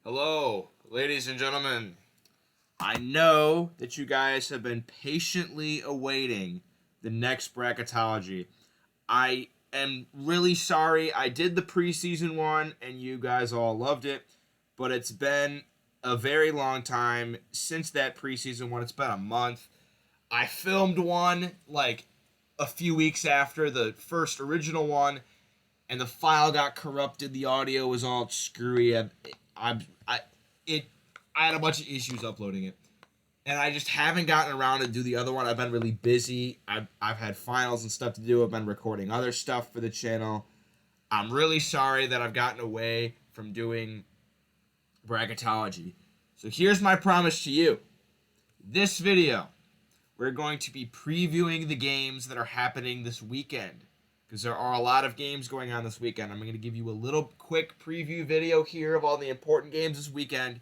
Hello, ladies and gentlemen. I know that you guys have been patiently awaiting the next bracketology. I am really sorry. I did the preseason one and you guys all loved it, but it's been a very long time since that preseason one. It's been a month. I filmed one like a few weeks after the first original one, and the file got corrupted. The audio was all screwy. I it I had a bunch of issues uploading it, and I just haven't gotten around to do the other one. I've been really busy. I've had finals and stuff to do. I've been recording other stuff for the channel. I'm really sorry that I've gotten away from doing bracketology. So here's my promise to you. This video, we're going to be previewing the games that are happening this weekend, because there are a lot of games going on this weekend. I'm going to give you a little quick preview video here of all the important games this weekend.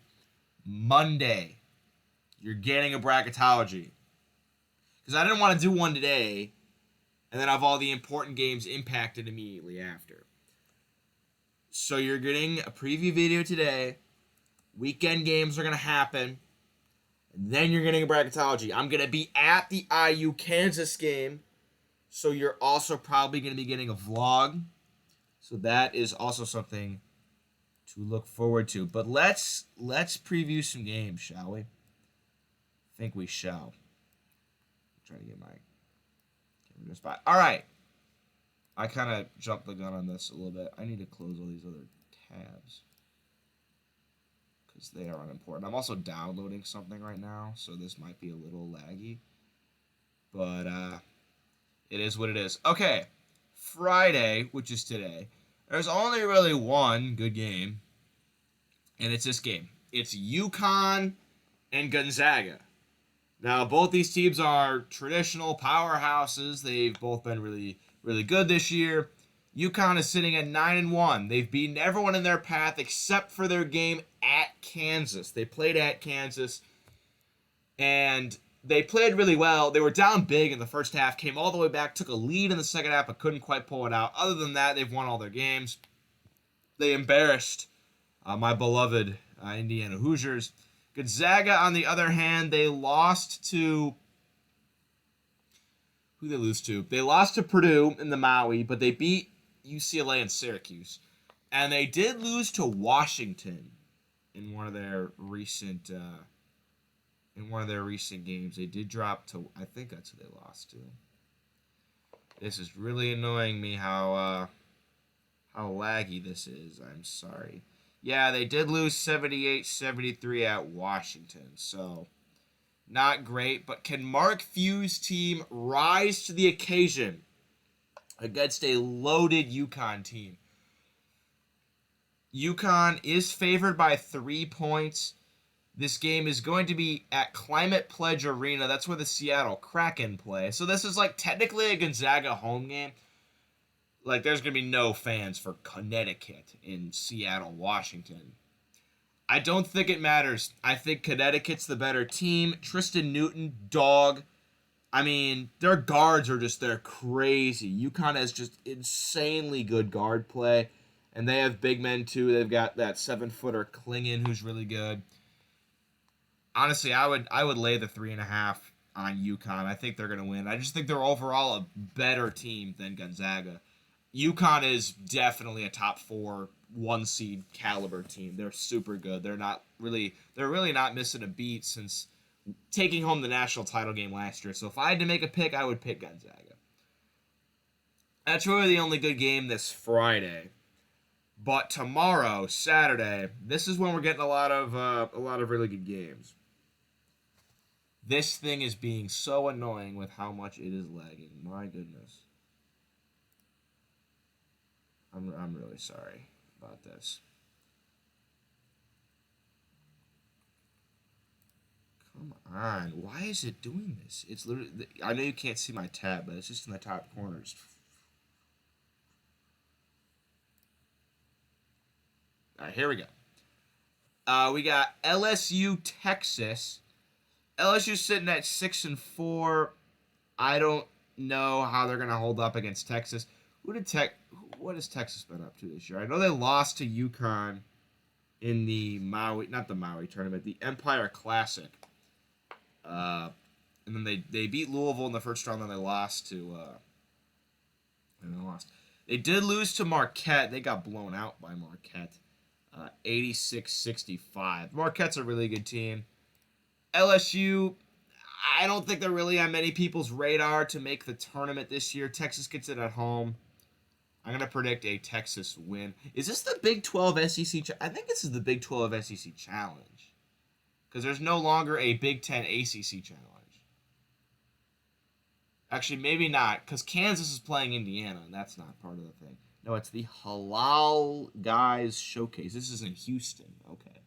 Monday, you're getting a bracketology, because I didn't want to do one today and then have all the important games impacted immediately after. So you're getting a preview video today. Weekend games are going to happen. And then you're getting a bracketology. I'm going to be at the IU Kansas game, so you're also probably going to be getting a vlog. So that is also something to look forward to. But let's preview some games, shall we? I think we shall. I'm trying to get my camera to spot. All right. I kind of jumped the gun on this a little bit. I need to close all these other tabs, because they are unimportant. I'm also downloading something right now, so this might be a little laggy. But it is what it is. Okay, Friday, which is today, there's only really one good game, and it's this game. It's UConn and Gonzaga. Now, both these teams are traditional powerhouses. They've both been really, really good this year. UConn is sitting at 9-1. They've beaten everyone in their path except for their game at Kansas. They played at Kansas, and they played really well. They were down big in the first half, came all the way back, took a lead in the second half, but couldn't quite pull it out. Other than that, they've won all their games. They embarrassed my beloved Indiana Hoosiers. Gonzaga, on the other hand, they lost to... Who did they lose to? They lost to Purdue in the Maui, but they beat UCLA and Syracuse. And they did lose to Washington in one of their recent games. They did drop to, I think that's who they lost to. This is really annoying me how laggy this is. I'm sorry. Yeah, they did lose 78-73 at Washington. So, not great. But can Mark Few's team rise to the occasion against a loaded UConn team? UConn is favored by 3 points. This game is going to be at Climate Pledge Arena. That's where the Seattle Kraken play. So this is like technically a Gonzaga home game. Like, there's going to be no fans for Connecticut in Seattle, Washington. I don't think it matters. I think Connecticut's the better team. Tristan Newton, dog. I mean, their guards are just, they're crazy. UConn has just insanely good guard play. And they have big men, too. They've got that 7-footer Klingon, who's really good. Honestly, I would lay the 3.5 on UConn. I think they're going to win. I just think they're overall a better team than Gonzaga. UConn is definitely a top 4 1-seed caliber team. They're super good. They're really not missing a beat since taking home the national title game last year. So if I had to make a pick, I would pick Gonzaga. That's really the only good game this Friday. But tomorrow, Saturday, this is when we're getting a lot of really good games. This thing is being so annoying with how much it is lagging. My goodness. I'm really sorry about this. Come on. Why is it doing this? It's literally... I know you can't see my tab, but it's just in the top corners. All right, here we go. We got LSU, Texas. LSU's sitting at 6-4. I don't know how they're going to hold up against Texas. What has Texas been up to this year? I know they lost to UConn in the not the Maui tournament, the Empire Classic. And then they beat Louisville in the first round, then they lost to They did lose to Marquette. They got blown out by Marquette. 86-65. Marquette's a really good team. LSU, I don't think they're really on many people's radar to make the tournament this year. Texas gets it at home. I'm going to predict a Texas win. Is this the Big 12 SEC? I think this is the Big 12 SEC Challenge. Because there's no longer a Big 10 ACC Challenge. Actually, maybe not, because Kansas is playing Indiana, and that's not part of the thing. No, it's the Halal Guys Showcase. This is in Houston. Okay.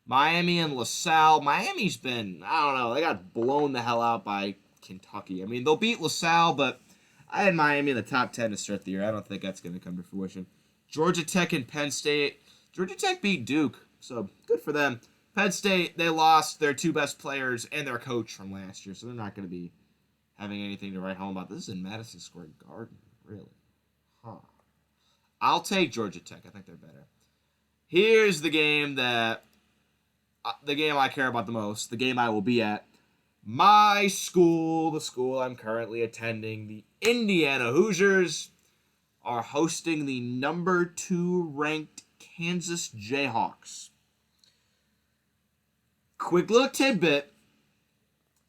Miami and LaSalle. Miami's been, I don't know, they got blown the hell out by Kentucky. I mean, they'll beat LaSalle, but I had Miami in the top 10 to start the year. I don't think that's going to come to fruition. Georgia Tech and Penn State. Georgia Tech beat Duke, so good for them. Penn State, they lost their two best players and their coach from last year, so they're not going to be having anything to write home about. This is in Madison Square Garden, really. Huh. I'll take Georgia Tech. I think they're better. Here's the game that the game I care about the most, the game I will be at. My school, the school I'm currently attending, the Indiana Hoosiers, are hosting the number 2 ranked Kansas Jayhawks. Quick little tidbit.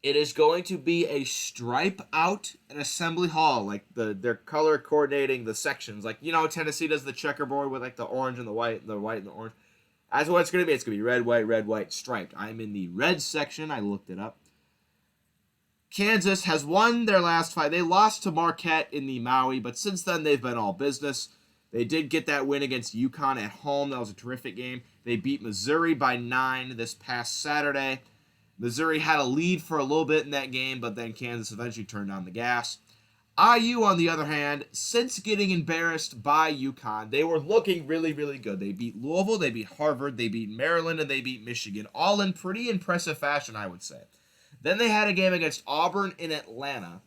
It is going to be a stripe out in Assembly Hall, like they're color coordinating the sections. Like, you know, Tennessee does the checkerboard with like the orange and the white and the orange. That's what it's going to be. It's going to be red, white, striped. I'm in the red section. I looked it up. Kansas has won their last 5. They lost to Marquette in the Maui, but since then they've been all business. They did get that win against UConn at home. That was a terrific game. They beat Missouri by 9 this past Saturday. Missouri had a lead for a little bit in that game, but then Kansas eventually turned on the gas. IU, on the other hand, since getting embarrassed by UConn, they were looking really, really good. They beat Louisville, they beat Harvard, they beat Maryland, and they beat Michigan, all in pretty impressive fashion, I would say. Then they had a game against Auburn in Atlanta,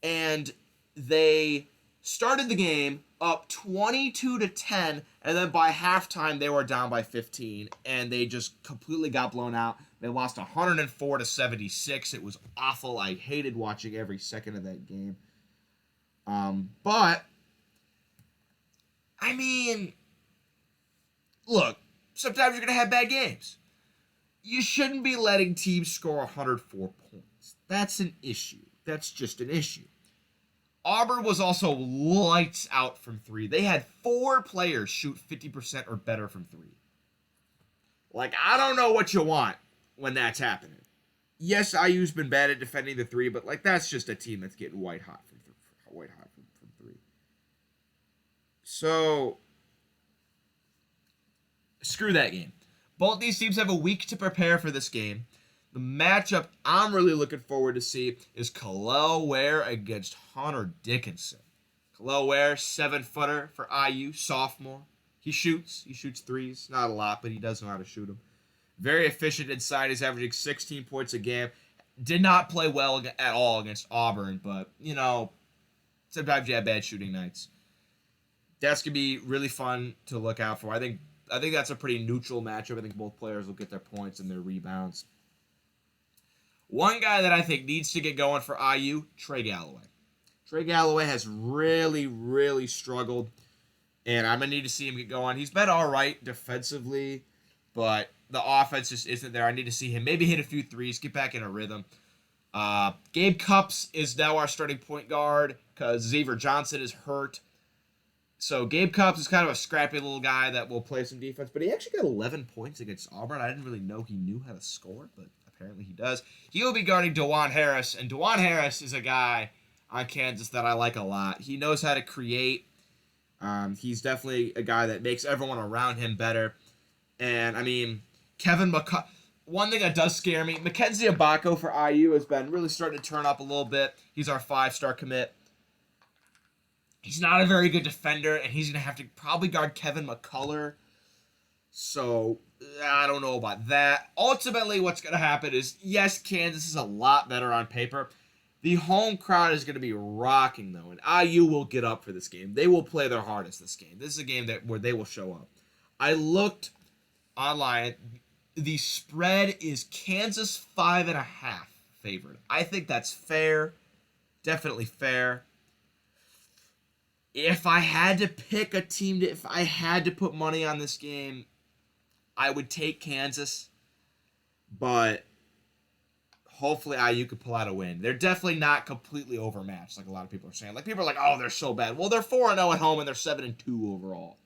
and they started the game up 22-10, and then by halftime they were down by 15, and they just completely got blown out. They lost 104-76. It was awful. I hated watching every second of that game. But I mean, look, sometimes you're going to have bad games. You shouldn't be letting teams score 104 points. That's an issue. That's just an issue. Auburn was also lights out from 3. They had 4 players shoot 50% or better from 3. Like, I don't know what you want when that's happening. Yes, IU's been bad at defending the 3, but like that's just a team that's getting white hot from 3. So screw that game. Both these teams have a week to prepare for this game. The matchup I'm really looking forward to see is Khalil Ware against Hunter Dickinson. Khalil Ware, 7-footer for IU, sophomore. He shoots threes, not a lot, but he does know how to shoot them. Very efficient inside. He's averaging 16 points a game. Did not play well at all against Auburn, but, you know, sometimes you have bad shooting nights. That's going to be really fun to look out for. I think that's a pretty neutral matchup. I think both players will get their points and their rebounds. One guy that I think needs to get going for IU, Trey Galloway. Trey Galloway has really, really struggled, and I'm going to need to see him get going. He's been all right defensively, but the offense just isn't there. I need to see him maybe hit a few threes, get back in a rhythm. Gabe Cupps is now our starting point guard because Xavier Johnson is hurt. So Gabe Cupps is kind of a scrappy little guy that will play some defense, but he actually got 11 points against Auburn. I didn't really know he knew how to score, but apparently he does. He will be guarding DeJuan Harris, and DeJuan Harris is a guy on Kansas that I like a lot. He knows how to create. He's definitely a guy that makes everyone around him better. And, I mean, Kevin McCullough. One thing that does scare me, Mackenzie Abako for IU has been really starting to turn up a little bit. He's our 5-star commit. He's not a very good defender, and he's going to have to probably guard Kevin McCullough. So, I don't know about that. Ultimately, what's going to happen is, yes, Kansas is a lot better on paper. The home crowd is going to be rocking, though, and IU will get up for this game. They will play their hardest this game. This is a game where they will show up. I looked online. The spread is Kansas 5.5 favored. I think that's fair. Definitely fair. If I had to pick a team, if I had to put money on this game, I would take Kansas. But hopefully IU could pull out a win. They're definitely not completely overmatched like a lot of people are saying. Like, people are like, oh, they're so bad. Well, they're 4-0 at home and they're 7-2 overall.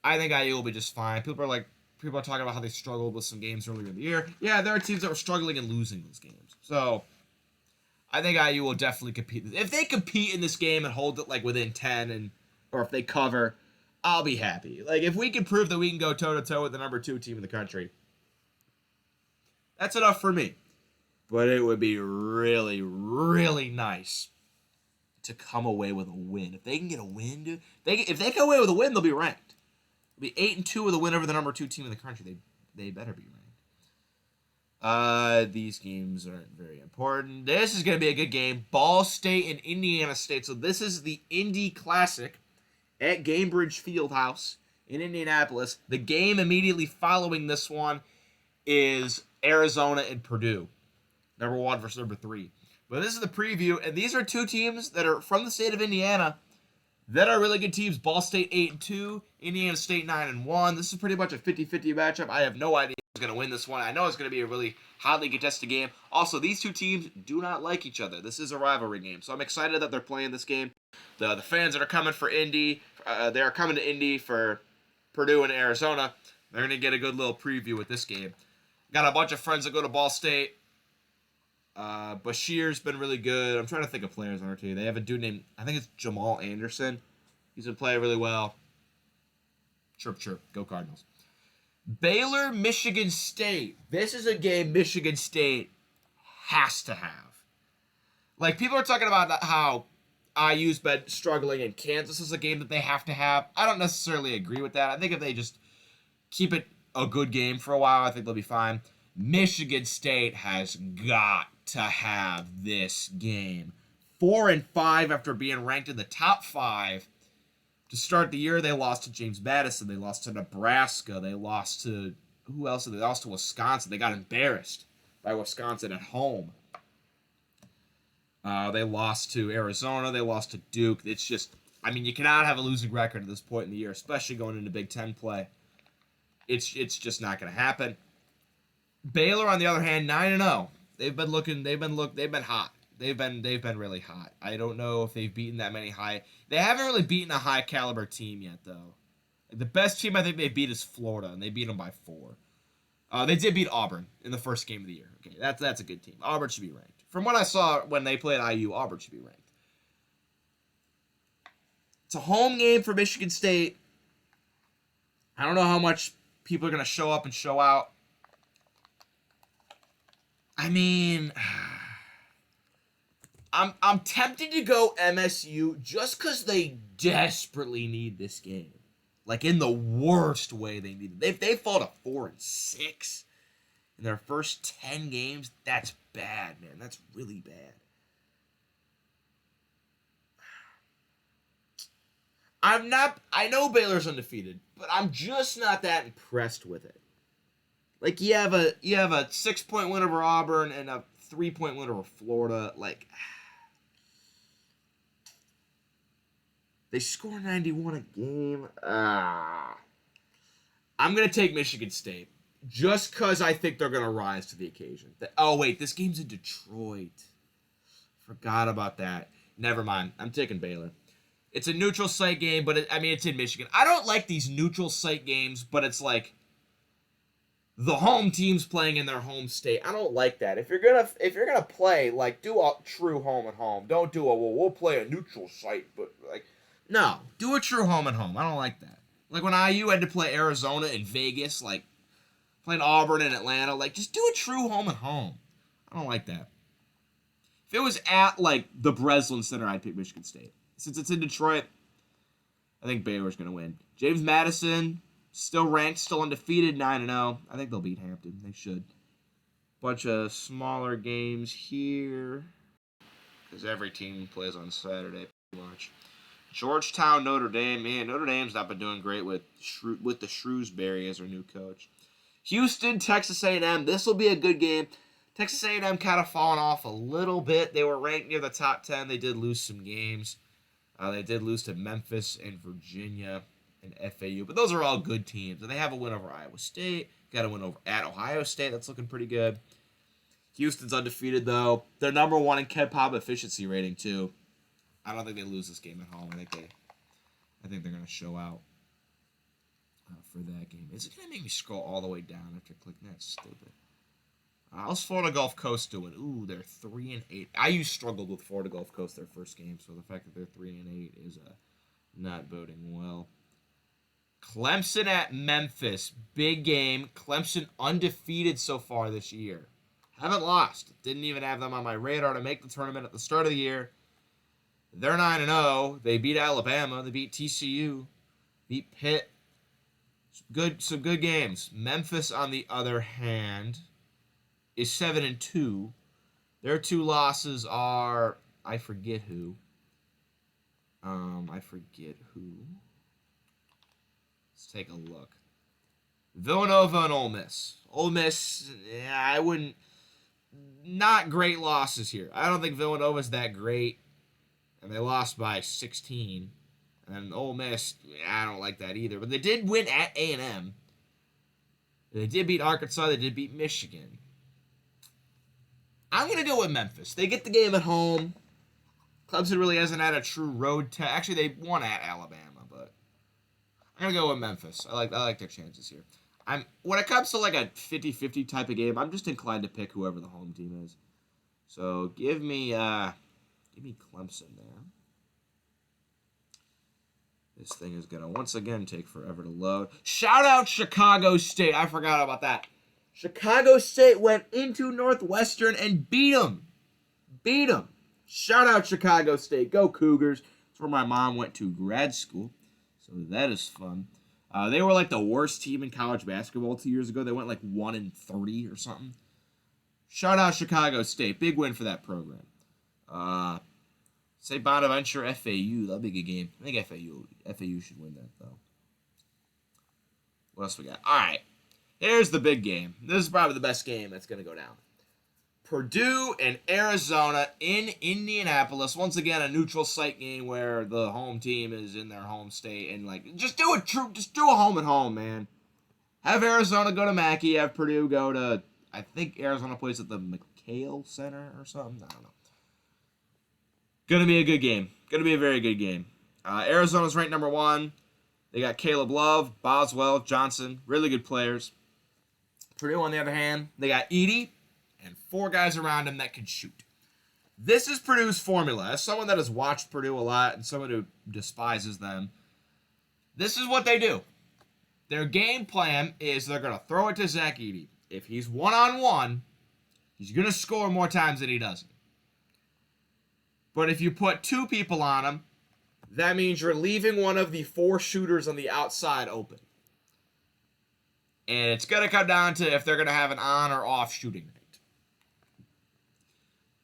I think IU will be just fine. People are talking about how they struggled with some games earlier in the year. Yeah, there are teams that were struggling and losing those games. So I think IU will definitely compete. If they compete in this game and hold it like within 10, or if they cover, I'll be happy. Like, if we can prove that we can go toe-to-toe with the number 2 team in the country, that's enough for me. But it would be really, really nice to come away with a win. If they can get a win, dude, if they come away with a win, they'll be ranked. They'll be 8-2 with a win over the number 2 team in the country. They better be ranked. These games aren't very important. This is going to be a good game. Ball State and Indiana State. So this is the Indy Classic at Gainbridge Fieldhouse in Indianapolis. The game immediately following this one is Arizona and Purdue. Number 1 versus number 3. But this is the preview, and these are 2 teams that are from the state of Indiana that are really good teams. Ball State 8-2, Indiana State 9-1. This is pretty much a 50-50 matchup. I have no idea who's going to win this one. I know it's going to be a really hotly contested game. Also, these 2 teams do not like each other. This is a rivalry game, so I'm excited that they're playing this game. The fans that are coming for Indy, they are coming to Indy for Purdue and Arizona. They're going to get a good little preview with this game. Got a bunch of friends that go to Ball State. Bashir's been really good. I'm trying to think of players on our team. They have a dude named, I think it's Jamal Anderson. He's been playing really well. Chirp, chirp. Go Cardinals. Baylor, Michigan State. This is a game Michigan State has to have. Like, people are talking about how IU's been struggling and Kansas is a game that they have to have. I don't necessarily agree with that. I think if they just keep it a good game for a while, I think they'll be fine. Michigan State has got to have this game. 4-5 after being ranked in the top 5 to start the year. They lost to James Madison. They lost to Nebraska. They lost to who else? They lost to Wisconsin. They got embarrassed by Wisconsin at home. They lost to Arizona. They lost to Duke. It's just, I mean, you cannot have a losing record at this point in the year, especially going into Big Ten play. It's just not going to happen. Baylor, on the other hand, 9-0. They've been hot. They've been really hot. I don't know if they've beaten that many high. They haven't really beaten a high caliber team yet, though. The best team I think they beat is Florida, and they beat them by 4. They did beat Auburn in the first game of the year. Okay, that's a good team. Auburn should be ranked. From what I saw when they played IU, Auburn should be ranked. It's a home game for Michigan State. I don't know how much people are going to show up and show out. I mean, I'm tempted to go MSU just because they desperately need this game. Like, in the worst way they need it. They fall to 4-6 in their first 10 games. That's bad, man. That's really bad. I know Baylor's undefeated, but I'm just not that impressed with it. Like, you have a 6-point win over Auburn and a 3-point win over Florida. Like, they score 91 a game. I'm going to take Michigan State just because I think they're going to rise to the occasion. Oh, wait, this game's in Detroit. Forgot about that. Never mind. I'm taking Baylor. It's a neutral site game, but it's in Michigan. I don't like these neutral site games, but it's like the home team's playing in their home state. I don't like that. If you're gonna play, like, do a true home and home. Don't do we'll play a neutral site, but like, no, do a true home and home. I don't like that. Like when IU had to play Arizona and Vegas, like playing Auburn and Atlanta, like just do a true home and home. I don't like that. If it was at like the Breslin Center, I'd pick Michigan State. Since it's in Detroit, I think Baylor's gonna win. James Madison, still ranked, still undefeated, 9-0. I think they'll beat Hampton. They should. Bunch of smaller games here, because every team plays on Saturday, pretty much. Georgetown, Notre Dame. Man, Notre Dame's not been doing great with the Shrewsbury as our new coach. Houston, Texas A&M. This will be a good game. Texas A&M kind of fallen off a little bit. They were ranked near the top 10. They did lose some games. They did lose to Memphis and Virginia and FAU. But those are all good teams. And they have a win over Iowa State. Got a win over at Ohio State. That's looking pretty good. Houston's undefeated, though. They're number 1 in KenPom efficiency rating, too. I don't think they lose this game at home. I think they're going to show out for that game. Is it going to make me scroll all the way down after clicking? That's stupid. How's Florida Gulf Coast doing? Ooh, they're 3-8. IU struggled with Florida Gulf Coast their first game, so the fact that they're 3-8 is not boding well. Clemson at Memphis. Big game. Clemson undefeated so far this year. Haven't lost. Didn't even have them on my radar to make the tournament at the start of the year. They're 9-0. They beat Alabama. They beat TCU. Beat Pitt. Some good games. Memphis, on the other hand, is 7-2. Their 2 losses are I forget who. Let's take a look. Villanova and Ole Miss. Ole Miss, yeah, I wouldn't. Not great losses here. I don't think Villanova's that great, and they lost by 16. And Ole Miss, I don't like that either. But they did win at A&M. They did beat Arkansas. They did beat Michigan. I'm going to go with Memphis. They get the game at home. Clemson really hasn't had a true road test. Actually, they won at Alabama, but I'm going to go with Memphis. I like their chances here. When it comes to like a 50-50 type of game, I'm just inclined to pick whoever the home team is. So give me Clemson there. This thing is going to once again take forever to load. Shout out Chicago State. I forgot about that. Chicago State went into Northwestern and beat them. Shout out Chicago State. Go Cougars. That's where my mom went to grad school. So that is fun. They were like the worst team in college basketball 2 years ago. They went like 1-3 or something. Shout out Chicago State. Big win for that program. Say Bonaventure, FAU. That'll be a good game. I think FAU should win that, though. What else we got? All right. Here's the big game. This is probably the best game that's going to go down. Purdue and Arizona in Indianapolis. Once again, a neutral site game where the home team is in their home state. And, like, just do a home and home, man. Have Arizona go to Mackey. Have Purdue go to, I think Arizona plays at the McHale Center or something. I don't know. Going to be a good game. Going to be a very good game. Arizona's ranked number 1. They got Caleb Love, Boswell, Johnson. Really good players. Purdue, on the other hand, they got Edey and 4 guys around him that can shoot. This is Purdue's formula. As someone that has watched Purdue a lot and someone who despises them, this is what they do. Their game plan is they're going to throw it to Zach Edey. If he's one-on-one, he's going to score more times than he doesn't. But if you put 2 people on him, that means you're leaving one of the 4 shooters on the outside open. And it's going to come down to if they're going to have an on or off shooting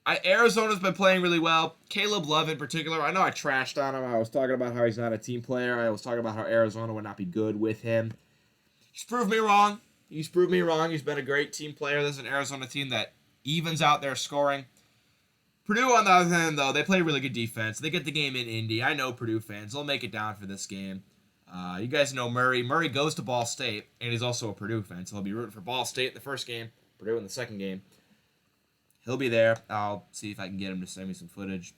night. Arizona's been playing really well. Caleb Love in particular. I know I trashed on him. I was talking about how he's not a team player. I was talking about how Arizona would not be good with him. He's proved me wrong. He's been a great team player. This is an Arizona team that evens out their scoring. Purdue, on the other hand, though, they play really good defense. They get the game in Indy. I know Purdue fans. They'll make it down for this game. You guys know Murray. Murray goes to Ball State, and he's also a Purdue fan, so he'll be rooting for Ball State in the first game, Purdue in the second game. He'll be there. I'll see if I can get him to send me some footage.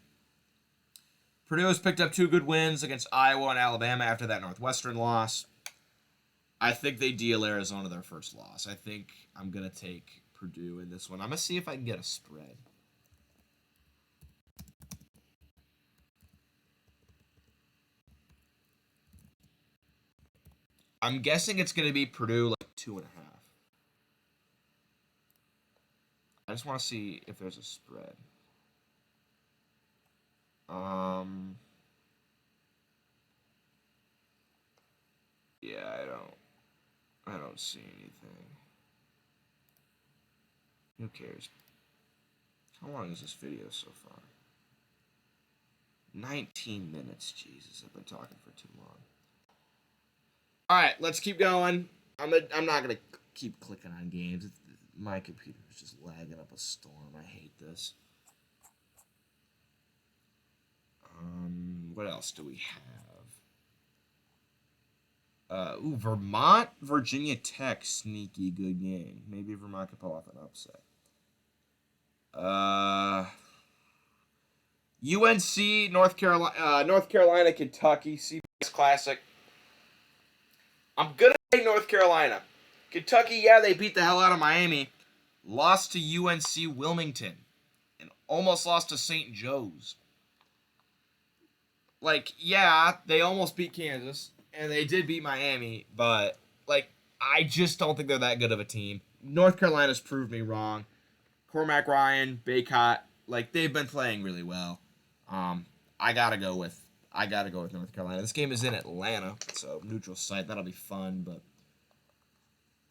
Purdue has picked up 2 good wins against Iowa and Alabama after that Northwestern loss. I think they deal Arizona their first loss. I think I'm going to take Purdue in this one. I'm going to see if I can get a spread. I'm guessing it's going to be Purdue like 2.5. I just want to see if there's a spread. Yeah, I don't see anything. Who cares? How long is this video so far? 19 minutes. Jesus, I've been talking for too long. All right, let's keep going. I'm not gonna keep clicking on games. My computer is just lagging up a storm. I hate this. What else do we have? Vermont, Virginia Tech, sneaky good game. Maybe Vermont could pull off an upset. UNC, North Carolina, Kentucky, CBS Classic. I'm gonna say North Carolina. Kentucky, yeah, they beat the hell out of Miami. Lost to UNC Wilmington. And almost lost to St. Joe's. Like, yeah, they almost beat Kansas. And they did beat Miami. But, like, I just don't think they're that good of a team. North Carolina's proved me wrong. Cormac Ryan, Baycott, like, they've been playing really well. I gotta go with North Carolina. This game is in Atlanta, so neutral site. That'll be fun, but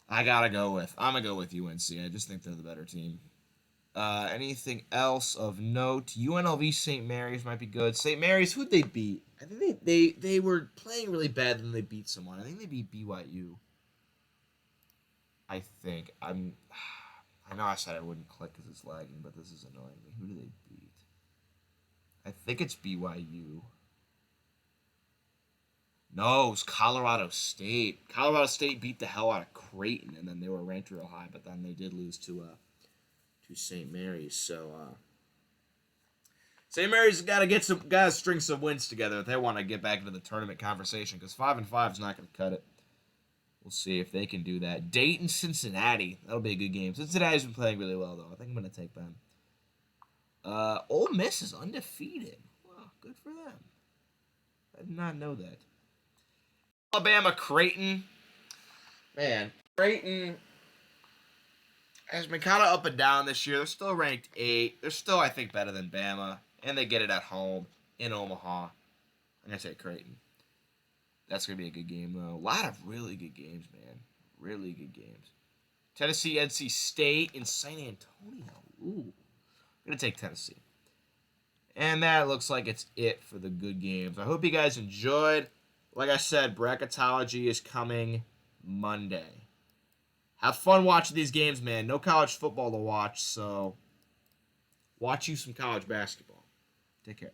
I'm gonna go with UNC. I just think they're the better team. Anything else of note? UNLV St. Mary's might be good. St. Mary's, who'd they beat? I think they were playing really bad, and they beat someone. I think they beat BYU. I think. I know I said I wouldn't click because it's lagging, but this is annoying me. Who do they beat? I think it's BYU. No, it's Colorado State. Colorado State beat the hell out of Creighton, and then they were ranked real high, but then they did lose to St. Mary's. So St. Mary's got to string some wins together if they want to get back into the tournament conversation, because 5-5 is not going to cut it. We'll see if they can do that. Dayton, Cincinnati. That'll be a good game. Cincinnati's been playing really well, though. I think I'm going to take them. Ole Miss is undefeated. Wow, good for them. I did not know that. Alabama, Creighton. Man, Creighton has been kind of up and down this year. They're still ranked 8. They're still, I think, better than Bama. And they get it at home in Omaha. I'm going to say Creighton. That's going to be a good game, though. A lot of really good games, man. Really good games. Tennessee, NC State, and San Antonio. Ooh. I'm going to take Tennessee. And that looks like it's it for the good games. I hope you guys enjoyed. Like I said, bracketology is coming Monday. Have fun watching these games, man. No college football to watch, so watch you some college basketball. Take care.